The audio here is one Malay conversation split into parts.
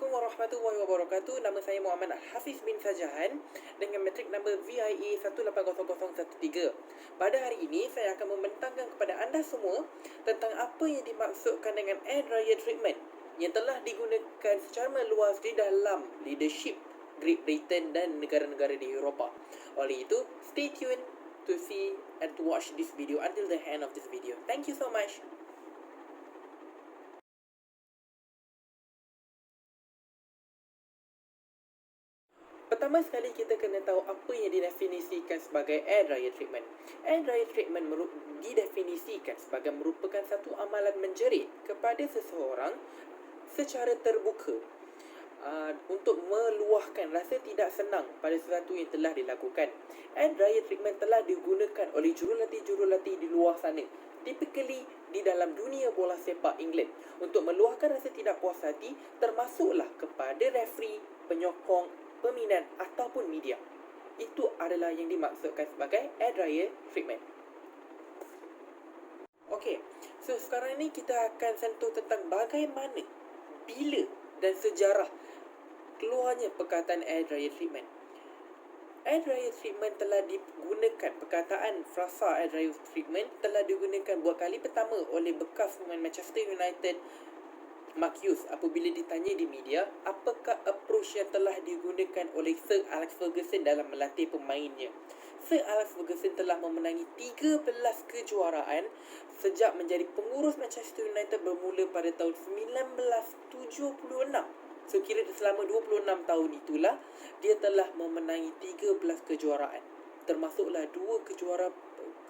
Assalamualaikum warahmatullahi wabarakatuh. Nama saya Muhammad Hafiz bin Sajahan dengan metrik nombor VIA 180013. Pada hari ini, saya akan membentangkan kepada anda semua tentang apa yang dimaksudkan dengan air dryer treatment yang telah digunakan secara meluas di dalam leadership Great Britain dan negara-negara di Eropah. Oleh itu, stay tuned to see and to watch this video until the end of this video. Thank you so much. Pertama sekali kita kena tahu apa yang didefinisikan sebagai air dryer treatment. Air dryer treatment didefinisikan sebagai merupakan satu amalan menjerit kepada seseorang secara terbuka untuk meluahkan rasa tidak senang pada sesuatu yang telah dilakukan. Air dryer treatment telah digunakan oleh jurulatih-jurulatih di luar sana, typically di dalam dunia bola sepak England, untuk meluahkan rasa tidak puas hati, termasuklah kepada referee, penyokong, peminat ataupun media. Itu adalah yang dimaksudkan sebagai air dryer treatment. Okey, so sekarang ni kita akan sentuh tentang bagaimana, bila dan sejarah keluarnya perkataan air dryer treatment. Air dryer treatment telah digunakan, perkataan frasa air dryer treatment telah digunakan buat kali pertama oleh bekas pemain Manchester United Mark Hughes apabila ditanya di media apakah approach yang telah digunakan oleh Sir Alex Ferguson dalam melatih pemainnya. Sir Alex Ferguson telah memenangi 13 kejuaraan sejak menjadi pengurus Manchester United bermula pada tahun 1976. So kira selama 26 tahun itulah dia telah memenangi 13 kejuaraan, termasuklah 2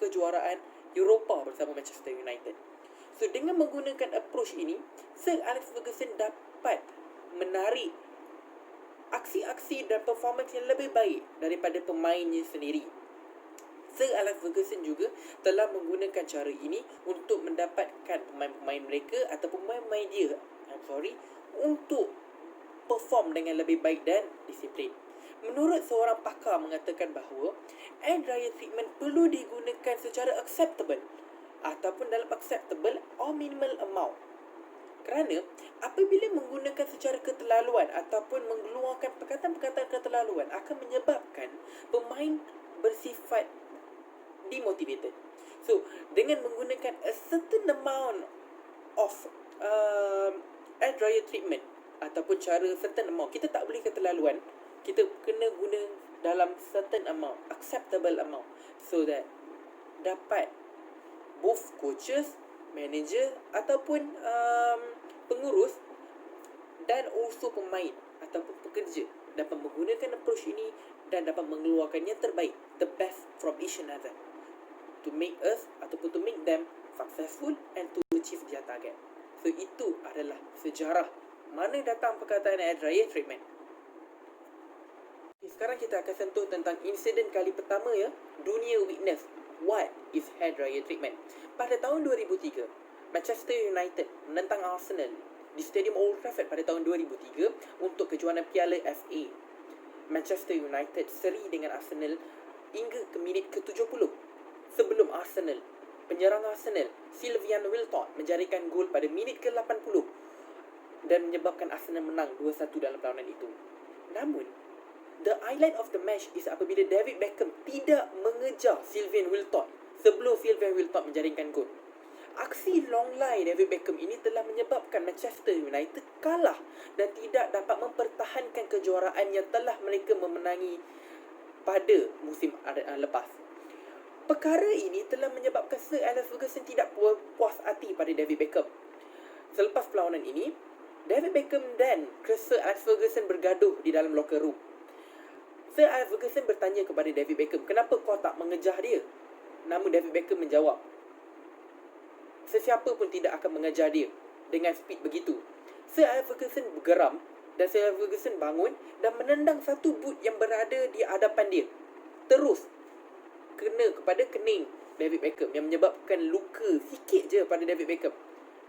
kejuaraan Eropah bersama Manchester United. So, dengan menggunakan approach ini, Sir Alex Ferguson dapat menarik aksi-aksi dan performance yang lebih baik daripada pemainnya sendiri. Sir Alex Ferguson juga telah menggunakan cara ini untuk mendapatkan pemain-pemain mereka atau pemain-pemain dia, untuk perform dengan lebih baik dan disiplin. Menurut seorang pakar mengatakan bahawa air dryer treatment perlu digunakan secara acceptable ataupun dalam acceptable or minimal amount. Kerana apabila menggunakan secara keterlaluan ataupun mengeluarkan perkataan-perkataan keterlaluan akan menyebabkan pemain bersifat demotivated. So, dengan menggunakan a certain amount of air dryer treatment ataupun cara certain amount, kita tak boleh keterlaluan. Kita kena guna dalam certain amount, acceptable amount, so that dapat both coaches, manager ataupun pengurus dan also pemain ataupun pekerja dapat menggunakan approach ini dan dapat mengeluarkan yang terbaik, the best from each another, to make us ataupun to make them successful and to achieve their target. So itu adalah sejarah mana datang perkataan air dryer treatment. Sekarang kita akan sentuh tentang insiden kali pertama ya, dunia witness what is hair dryer treatment. Pada tahun 2003, Manchester United menentang Arsenal di Stadium Old Trafford pada tahun 2003 untuk kejuaraan Piala FA. Manchester United seri dengan Arsenal hingga ke minit ke-70. Sebelum Arsenal, penyerang Arsenal, Sylvain Wiltord menjaringkan gol pada minit ke-80 dan menyebabkan Arsenal menang 2-1 dalam perlawanan itu. Namun, the highlight of the match is apabila David Beckham tidak mengejar Sylvain Wiltord sebelum Sylvain Wiltord menjaringkan gol. Aksi longlai David Beckham ini telah menyebabkan Manchester United kalah dan tidak dapat mempertahankan kejuaraan yang telah mereka memenangi pada musim lepas. Perkara ini telah menyebabkan Sir Alex Ferguson tidak puas hati pada David Beckham. Selepas perlawanan ini, David Beckham dan Sir Alex Ferguson bergaduh di dalam locker room. Sir Alex Ferguson bertanya kepada David Beckham, kenapa kau tak mengejar dia? Namun David Beckham menjawab, sesiapa pun tidak akan mengejar dia dengan speed begitu. Sir Alex Ferguson bergeram dan Sir Alex Ferguson bangun dan menendang satu boot yang berada di hadapan dia. Terus kena kepada kening David Beckham yang menyebabkan luka sikit je pada David Beckham.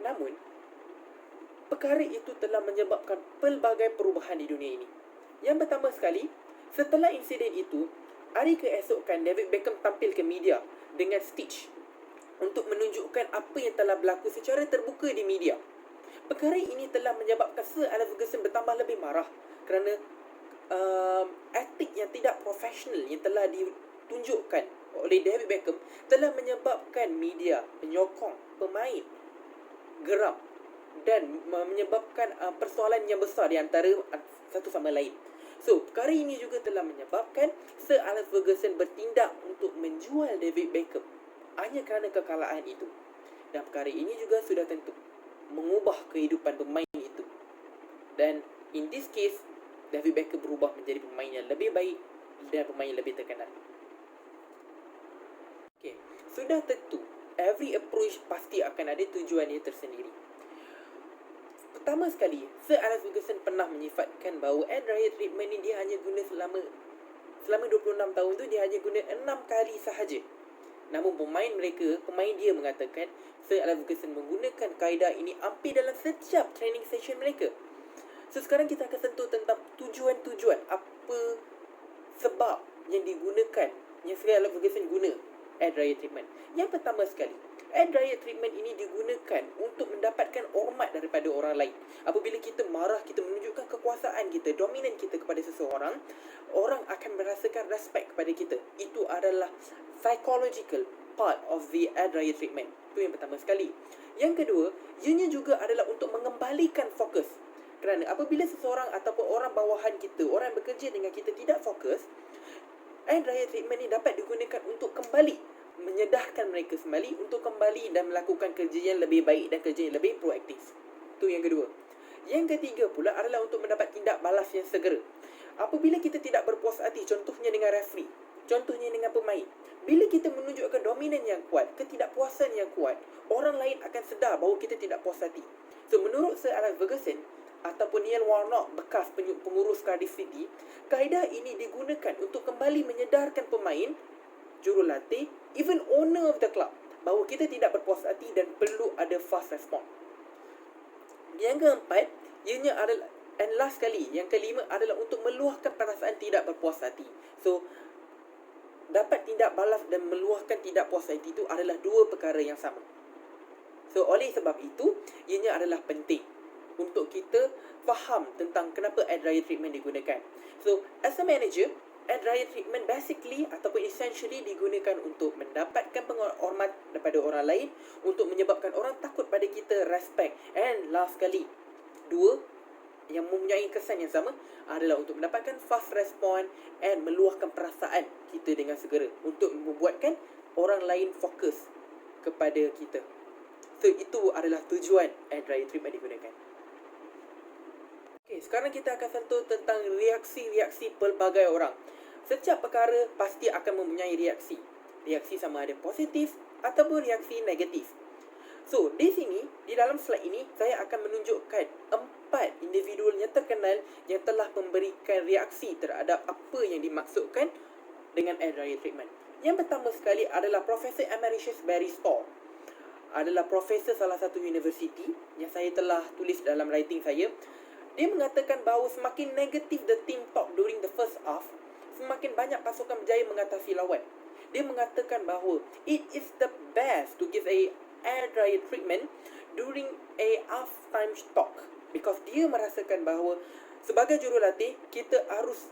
Namun, perkara itu telah menyebabkan pelbagai perubahan di dunia ini. Yang pertama sekali, setelah insiden itu, hari keesokan David Beckham tampil ke media dengan stitch untuk menunjukkan apa yang telah berlaku secara terbuka di media. Perkara ini telah menyebabkan Sir Alex Ferguson bertambah lebih marah kerana etik yang tidak profesional yang telah ditunjukkan oleh David Beckham telah menyebabkan media menyokong pemain geram dan menyebabkan persoalan yang besar di antara satu sama lain. So, perkara ini juga telah menyebabkan Sir Alex Ferguson bertindak untuk menjual David Beckham hanya kerana kekalahan itu. Dan perkara ini juga sudah tentu mengubah kehidupan pemain itu. Dan in this case, David Beckham berubah menjadi pemain yang lebih baik dan pemain yang lebih terkenal. Okay, sudah tentu every approach pasti akan ada tujuan dia tersendiri. Pertama sekali, Sir Alex Ferguson pernah menyifatkan bahawa air dryer treatment ni dia hanya guna selama 26 tahun tu dia hanya guna 6 kali sahaja. Namun pemain dia mengatakan Sir Alex Ferguson menggunakan kaedah ini hampir dalam setiap training session mereka. So, sekarang kita akan sentuh tentang tujuan-tujuan apa sebab yang digunakan, yang Sir Alex Ferguson guna air dryer treatment. Yang pertama sekali, air dryer treatment ini digunakan untuk mendapatkan hormat daripada orang lain. Apabila kita marah, kita menunjukkan kekuasaan kita, dominan kita kepada seseorang, orang akan merasakan respect kepada kita. Itu adalah psychological part of the air dryer treatment. Itu yang pertama sekali. Yang kedua, ianya juga adalah untuk mengembalikan fokus. Kerana apabila seseorang ataupun orang bawahan kita, orang yang bekerja dengan kita tidak fokus, air dryer treatment ni dapat digunakan untuk kembali menyedarkan mereka kembali untuk kembali dan melakukan kerja yang lebih baik dan kerja yang lebih proaktif. Itu yang kedua. Yang ketiga pula adalah untuk mendapat tindak balas yang segera. Apabila kita tidak berpuas hati, contohnya dengan referee, contohnya dengan pemain, bila kita menunjukkan dominan yang kuat, ketidakpuasan yang kuat, orang lain akan sedar bahawa kita tidak puas hati. So, menurut Sir Alex Ferguson ataupun Neil Warnock, bekas pengurus Cardiff City, kaedah ini digunakan untuk kembali menyedarkan pemain, jurulatih, even owner of the club, bahawa kita tidak berpuas hati dan perlu ada fast response. Yang keempat, ianya adalah, and last sekali, yang kelima adalah untuk meluahkan perasaan tidak berpuas hati. So, dapat tindak balas dan meluahkan tidak puas hati itu adalah dua perkara yang sama. So, oleh sebab itu, ianya adalah penting untuk kita faham tentang kenapa air dryer treatment digunakan. So, as a manager, air dryer treatment basically ataupun essentially digunakan untuk mendapatkan penghormat daripada orang lain, untuk menyebabkan orang takut pada kita, respect. And last sekali, dua yang mempunyai kesan yang sama adalah untuk mendapatkan fast response and meluahkan perasaan kita dengan segera, untuk membuatkan orang lain fokus kepada kita. So, itu adalah tujuan air dryer treatment digunakan. Okay, sekarang kita akan sentuh tentang reaksi-reaksi pelbagai orang. Setiap perkara pasti akan mempunyai reaksi. Reaksi sama ada positif ataupun reaksi negatif. So, di sini, di dalam slide ini, saya akan menunjukkan 4 individual yang terkenal yang telah memberikan reaksi terhadap apa yang dimaksudkan dengan air dryer treatment. Yang pertama sekali adalah Profesor Emeritus Barry Storr. Adalah profesor salah satu universiti yang saya telah tulis dalam writing saya. Dia mengatakan bahawa semakin negatif the team talk during the first half, semakin banyak pasukan berjaya mengatasi lawan. Dia mengatakan bahawa it is the best to give a air dryer treatment during a half-time talk, because dia merasakan bahawa sebagai jurulatih, kita harus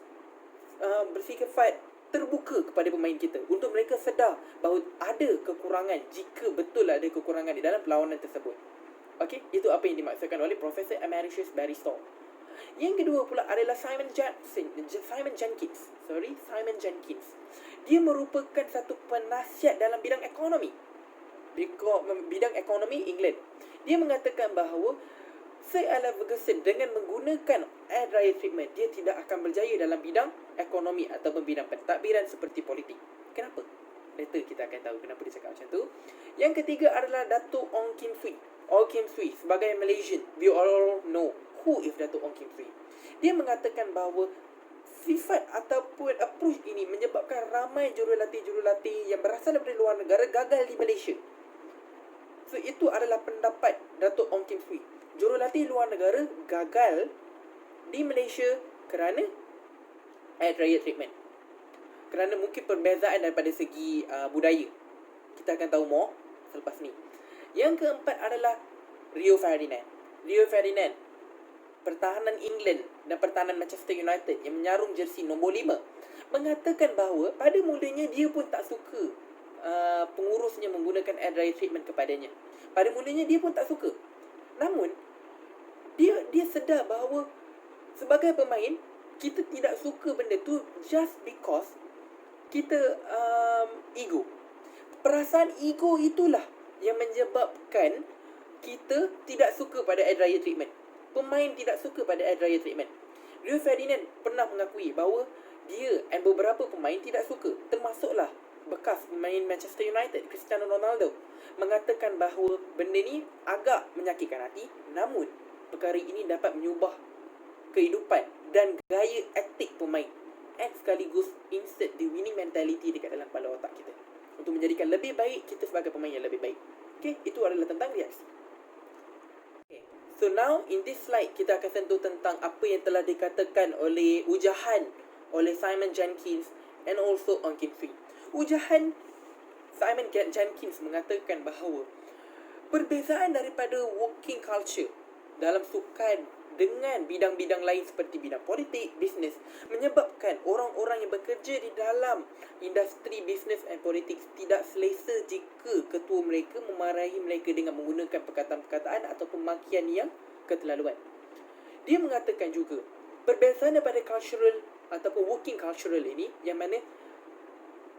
bersifat terbuka kepada pemain kita untuk mereka sedar bahawa ada kekurangan, jika betul ada kekurangan di dalam perlawanan tersebut. Okey, itu apa yang dimaksudkan oleh Profesor Emeritus Barry Storr. Yang kedua pula adalah Simon Jenkins. Dia merupakan satu penasihat dalam bidang ekonomi. Bidang ekonomi England. Dia mengatakan bahawa Sir Alex Ferguson dengan menggunakan air dryer treatment, dia tidak akan berjaya dalam bidang ekonomi ataupun bidang pentadbiran seperti politik. Kenapa? Later kita akan tahu kenapa dia cakap macam tu. Yang ketiga adalah Datuk Ong Kim Swee sebagai Malaysian. We all know who is Datuk Ong Kim Swee. Dia mengatakan bahawa sifat ataupun approach ini menyebabkan ramai jurulatih-jurulatih yang berasal daripada luar negara gagal di Malaysia. So, itu adalah pendapat Datuk Ong Kim Swee. Jurulatih luar negara gagal di Malaysia kerana air dryer treatment. Kerana mungkin perbezaan daripada segi budaya. Kita akan tahu more selepas ni. Yang keempat adalah Rio Ferdinand. Rio Ferdinand, pertahanan England dan pertahanan Manchester United yang menyarung jersey nombor 5, mengatakan bahawa pada mulanya dia pun tak suka pengurusnya menggunakan air dryer treatment kepadanya. Pada mulanya dia pun tak suka. Namun dia sedar bahawa sebagai pemain kita tidak suka benda tu just because kita ego. Perasaan ego itulah yang menyebabkan kita tidak suka pada air dryer treatment. Pemain tidak suka pada air dryer treatment. Rio Ferdinand pernah mengakui bahawa dia dan beberapa pemain tidak suka, termasuklah bekas pemain Manchester United Cristiano Ronaldo, mengatakan bahawa benda ni agak menyakitkan hati, namun perkara ini dapat menyubah kehidupan dan gaya etik pemain and sekaligus insert the winning mentality dekat dalam kepala otak kita untuk menjadikan lebih baik kita sebagai pemain yang lebih baik. Okay, itu adalah tentang reaksi. Okay. So now in this slide kita akan sentuh tentang apa yang telah dikatakan oleh ujahan oleh Simon Jenkins and also Ong Kim Sui. Ujahan Simon Jenkins mengatakan bahawa perbezaan daripada working culture dalam sukan dengan bidang-bidang lain seperti bidang politik, bisnes, menyebabkan orang-orang yang bekerja di dalam industri bisnes dan politik tidak selesa jika ketua mereka memarahi mereka dengan menggunakan perkataan-perkataan atau pemakian yang keterlaluan. Dia mengatakan juga perbezaan daripada cultural ataupun working cultural ini, yang mana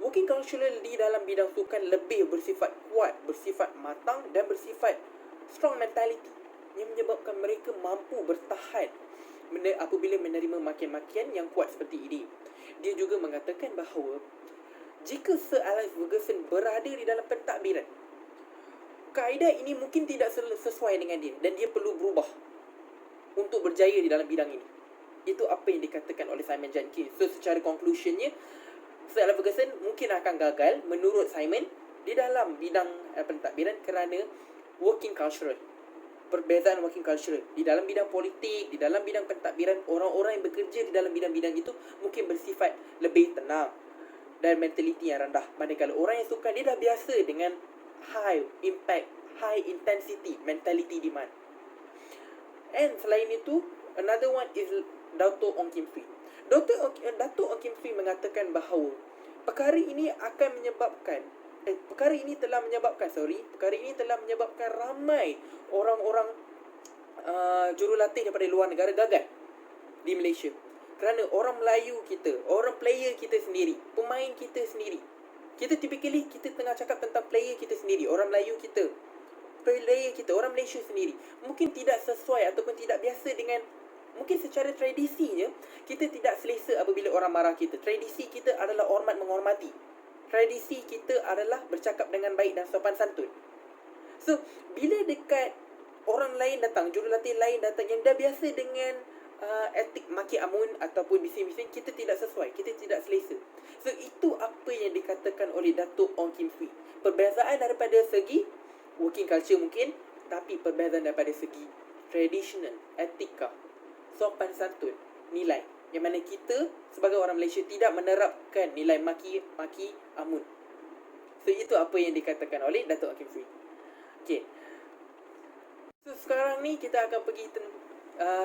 working cultural di dalam bidang sukan lebih bersifat kuat, bersifat matang dan bersifat strong mentality yang menyebabkan mereka mampu bertahan apabila menerima makian-makian yang kuat seperti ini. Dia juga mengatakan bahawa jika Sir Alex Ferguson berada di dalam pentadbiran, kaedah ini mungkin tidak sesuai dengan dia dan dia perlu berubah untuk berjaya di dalam bidang ini. Itu apa yang dikatakan oleh Simon Jenkins. So secara conclusionnya, Sir Alex Ferguson mungkin akan gagal menurut Simon di dalam bidang pentadbiran kerana working cultural. Perbezaan working cultural di dalam bidang politik, di dalam bidang pentadbiran, orang-orang yang bekerja di dalam bidang-bidang itu mungkin bersifat lebih tenang dan mentaliti yang rendah. Manakala orang yang suka, dia dah biasa dengan high impact, high intensity mentality demand. And selain itu, another one is Dato' Ong Kim Sui. Dato' Ong Kim Sui mengatakan bahawa perkara ini telah menyebabkan ramai orang-orang jurulatih daripada luar negara gagal di Malaysia. Kerana orang Melayu kita, orang player kita sendiri, pemain kita sendiri, kita typically kita tengah cakap tentang player kita sendiri, orang Melayu kita, player kita, orang Malaysia sendiri, mungkin tidak sesuai ataupun tidak biasa dengan, mungkin secara tradisinya kita tidak selesa apabila orang marah kita. Tradisi kita adalah hormat menghormati. Tradisi kita adalah bercakap dengan baik dan sopan santun. So, bila dekat orang lain datang, jurulatih lain datang yang dah biasa dengan etik maki amun ataupun bising-bising, kita tidak sesuai, kita tidak selesa. So, itu apa yang dikatakan oleh Dato' Ong Kim Sui. Perbezaan daripada segi working culture mungkin, tapi perbezaan daripada segi traditional, etika, sopan santun, nilai, yang mana kita sebagai orang Malaysia tidak menerapkan nilai maki amun. So itu apa yang dikatakan oleh Dato' Ong Kim Sui. Okay. So sekarang ni kita akan pergi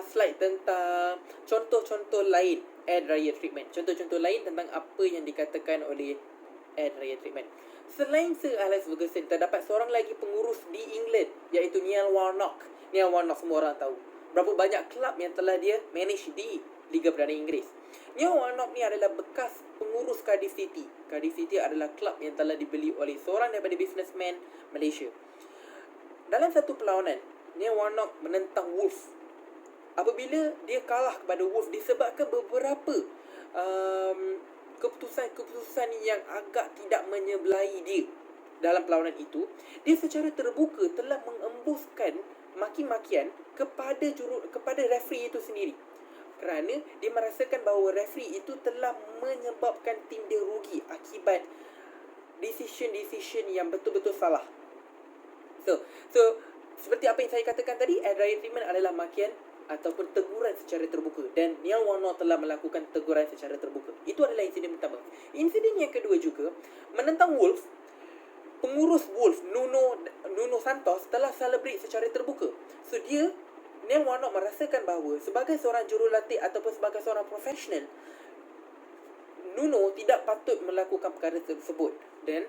slide tentang contoh-contoh lain air dryer treatment. Contoh-contoh lain tentang apa yang dikatakan oleh air dryer treatment. Selain Sir Alex Ferguson, terdapat seorang lagi pengurus di England, iaitu Neil Warnock. Neil Warnock semua orang tahu berapa banyak kelab yang telah dia manage di Liga Perdana Inggeris. Neil Warnock ni adalah bekas pengurus Cardiff City. Cardiff City adalah kelab yang telah dibeli oleh seorang daripada businessman Malaysia. Dalam satu perlawanan, Neil Warnock menentang Wolves. Apabila dia kalah kepada Wolves disebabkan beberapa keputusan yang agak tidak menyebelahi dia dalam perlawanan itu, dia secara terbuka telah mengembuskan maki-makian kepada referee itu sendiri, kerana dia merasakan bahawa referee itu telah menyebabkan tim dia rugi akibat decision yang betul-betul salah. So seperti apa yang saya katakan tadi, air dryer treatment adalah makian ataupun teguran secara terbuka, dan Neil Warnock telah melakukan teguran secara terbuka. Itu adalah insiden pertama. Insiden yang kedua juga menentang Wolves. Pengurus Wolves Nuno Santos telah celebrate secara terbuka. So dia Neil Warnock merasakan bahawa sebagai seorang jurulatih ataupun sebagai seorang profesional, Nuno tidak patut melakukan perkara tersebut. Dan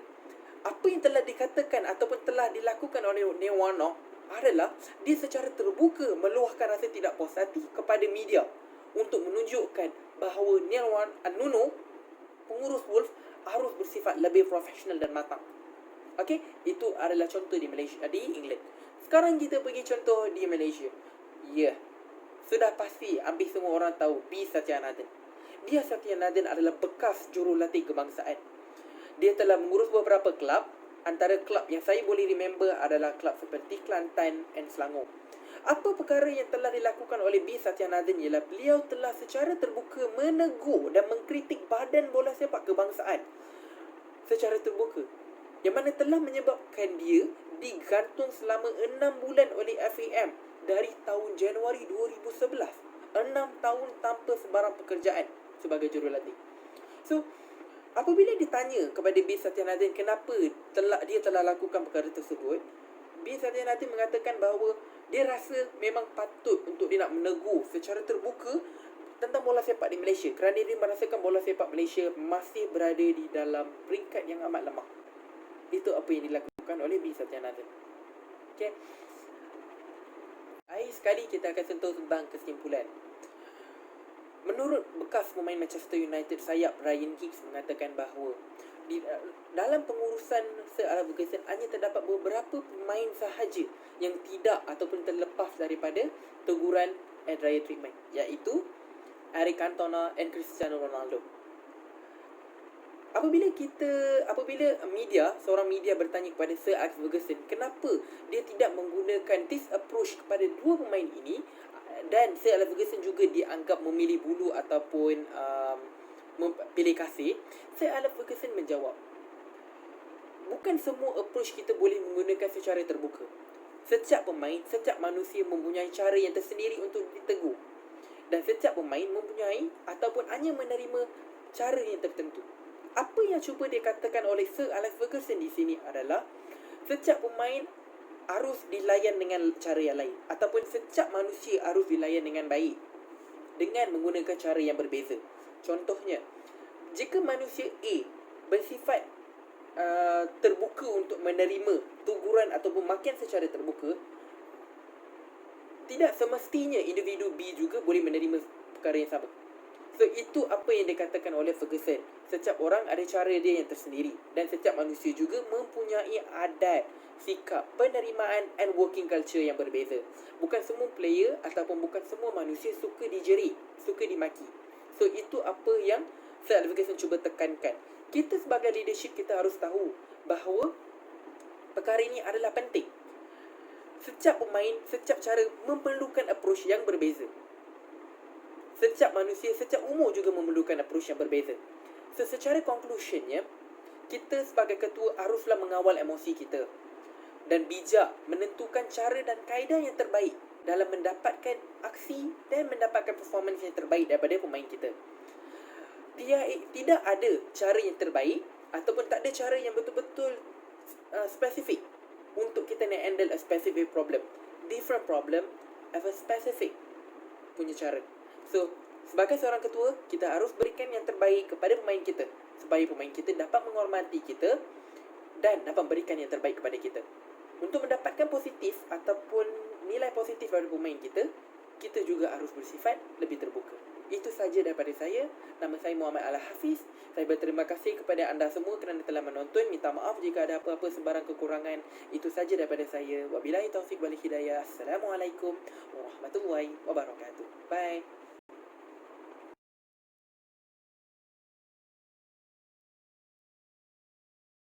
apa yang telah dikatakan ataupun telah dilakukan oleh Neil Warnock adalah dia secara terbuka meluahkan rasa tidak puas hati kepada media untuk menunjukkan bahawa Nuno, pengurus Wolves, harus bersifat lebih profesional dan matang. Okey, itu adalah contoh di Malaysia, di England. Sekarang kita pergi contoh di Malaysia. Ya, sudah pasti hampir semua orang tahu B. Satyanathan. Dia Satyanathan adalah bekas jurulatih kebangsaan. Dia telah mengurus beberapa kelab. Antara kelab yang saya boleh remember adalah kelab seperti Kelantan dan Selangor. Apa perkara yang telah dilakukan oleh B. Satyanathan ialah beliau telah secara terbuka menegur dan mengkritik badan bola sepak kebangsaan secara terbuka, yang mana telah menyebabkan dia digantung selama 6 bulan oleh FAM dari tahun Januari 2011. 6 tahun tanpa sebarang pekerjaan sebagai jurulatih. So, apabila ditanya kepada B. Satyanathan kenapa dia telah lakukan perkara tersebut, B. Satyanathan mengatakan bahawa dia rasa memang patut untuk dia nak menegur secara terbuka tentang bola sepak di Malaysia, kerana dia merasakan bola sepak Malaysia masih berada di dalam peringkat yang amat lemah. Itu apa yang dilakukan oleh B. Satyanathan. Okay. Akhir sekali kita akan sentuh tentang kesimpulan. Menurut bekas pemain Manchester United sayap Ryan Giggs mengatakan bahawa dalam pengurusan Sir Alex Ferguson hanya terdapat beberapa pemain sahaja yang tidak ataupun terlepas daripada teguran Adria treatment, iaitu Eric Cantona dan Cristiano Ronaldo. Apabila seorang media bertanya kepada Sir Alex Ferguson kenapa dia tidak menggunakan this approach kepada dua pemain ini, dan Sir Alex Ferguson juga dianggap memilih bulu ataupun pilih kasih, Sir Alex Ferguson menjawab, bukan semua approach kita boleh menggunakan secara terbuka. Setiap pemain, setiap manusia mempunyai cara yang tersendiri untuk ditegur, dan setiap pemain mempunyai ataupun hanya menerima cara yang tertentu. Apa yang cuba dikatakan oleh Sir Alex Ferguson di sini adalah setiap pemain harus dilayan dengan cara yang lain, ataupun setiap manusia harus dilayan dengan baik dengan menggunakan cara yang berbeza. Contohnya, jika manusia A bersifat terbuka untuk menerima teguran ataupun makian secara terbuka, tidak semestinya individu B juga boleh menerima perkara yang sama. So, itu apa yang dikatakan oleh Ferguson. Setiap orang ada cara dia yang tersendiri, dan setiap manusia juga mempunyai adat, sikap, penerimaan and working culture yang berbeza. Bukan semua player ataupun bukan semua manusia suka dijerit, suka dimaki. So, itu apa yang Sir Alex Ferguson cuba tekankan. Kita sebagai leadership, kita harus tahu bahawa perkara ini adalah penting. Setiap pemain, setiap cara memerlukan approach yang berbeza. Setiap manusia, setiap umur juga memerlukan approach yang berbeza. So, secara conclusionnya, kita sebagai ketua haruslah mengawal emosi kita dan bijak menentukan cara dan kaedah yang terbaik dalam mendapatkan aksi dan mendapatkan performance yang terbaik daripada pemain kita. Tidak ada cara yang terbaik ataupun tak ada cara yang betul-betul spesifik untuk kita nak handle a specific problem. Different problem have a specific punya cara. So, sebagai seorang ketua, kita harus berikan yang terbaik kepada pemain kita supaya pemain kita dapat menghormati kita dan dapat berikan yang terbaik kepada kita. Untuk mendapatkan positif ataupun nilai positif dari pemain kita, kita juga harus bersifat lebih terbuka. Itu saja daripada saya. Nama saya Muhammad Al-Hafiz. Saya berterima kasih kepada anda semua kerana telah menonton. Minta maaf jika ada apa-apa sebarang kekurangan. Itu saja daripada saya. Wabillahi taufiq wal hidayah. Assalamualaikum warahmatullahi wabarakatuh. Bye.